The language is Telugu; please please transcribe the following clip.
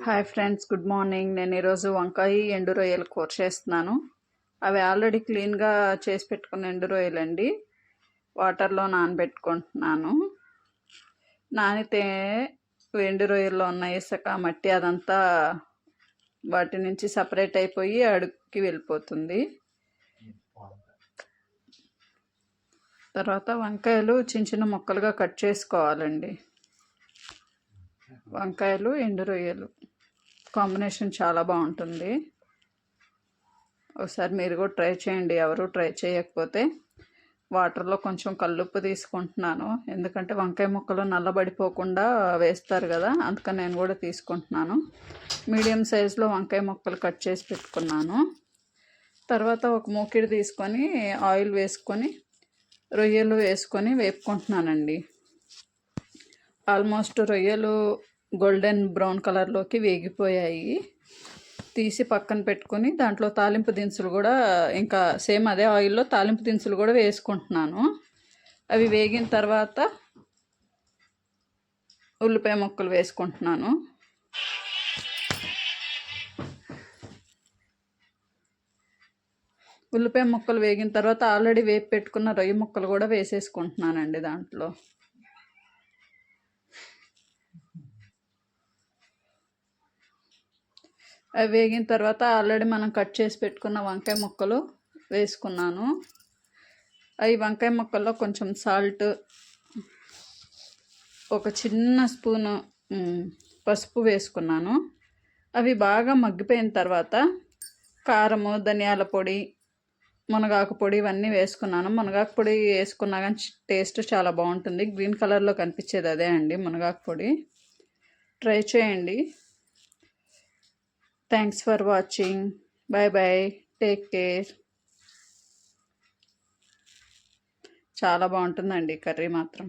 Hi friends, good morning. నేను ఈరోజు వంకాయ ఎండు రొయ్యలు కూర చేస్తున్నాను. అవి ఆల్రెడీ క్లీన్గా చేసి పెట్టుకున్న ఎండు రొయ్యలండి. వాటర్లో నానబెట్టుకుంటున్నాను. నానితే ఎండు రొయ్యల్లో ఉన్న ఇసుక మట్టి అదంతా వాటి నుంచి సపరేట్ అయిపోయి అడుగుకి వెళ్ళిపోతుంది. తర్వాత వంకాయలు చిన్న చిన్న ముక్కలుగా కట్ చేసుకోవాలండి. వంకాయలు ఎండు రొయ్యలు కాంబినేషన్ చాలా బాగుంటుంది. ఒకసారి మీరు కూడా ట్రై చేయండి. ఎవరు ట్రై చేయకపోతే. వాటర్లో కొంచెం కల్లుప్పు తీసుకుంటున్నాను, ఎందుకంటే వంకాయ ముక్కలు నల్లబడిపోకుండా వేస్తారు కదా, అందుకని నేను కూడా తీసుకుంటున్నాను. మీడియం సైజులో వంకాయ ముక్కలు కట్ చేసి పెట్టుకున్నాను. తర్వాత ఒక మూకిడి తీసుకొని ఆయిల్ వేసుకొని రొయ్యలు వేసుకొని వేపుకుంటున్నానండి. ఆల్మోస్ట్ రొయ్యలు గోల్డెన్ బ్రౌన్ కలర్లోకి వేగిపోయాయి. తీసి పక్కన పెట్టుకొని దాంట్లో తాలింపు దినుసులు కూడా ఇంకా సేమ్ అదే ఆయిల్లో తాలింపు దినుసులు కూడా వేసుకుంటున్నాను. అవి వేగిన తర్వాత ఉల్లిపాయ ముక్కలు వేసుకుంటున్నాను. ఉల్లిపాయ ముక్కలు వేగిన తర్వాత ఆల్రెడీ వేపి పెట్టుకున్న రొయ్య ముక్కలు కూడా వేసేసుకుంటున్నానండి దాంట్లో. అవి వేగిన తర్వాత ఆల్రెడీ మనం కట్ చేసి పెట్టుకున్న వంకాయ ముక్కలు వేసుకున్నాను. అవి వంకాయ ముక్కల్లో కొంచెం సాల్ట్, ఒక చిన్న స్పూను పసుపు వేసుకున్నాను. అవి బాగా మగ్గిపోయిన తర్వాత కారము, ధనియాల పొడి, మునగాకు పొడి ఇవన్నీ వేసుకున్నాను. మునగాకు పొడి వేసుకున్నా కానీ టేస్ట్ చాలా బాగుంటుంది. గ్రీన్ కలర్లో కనిపించేది అదే అండి మునగాకు పొడి. ట్రై చేయండి. Thanks for watching. Bye bye. Take care. చాలా బాగుంటుందండి కర్రీ మాత్రం.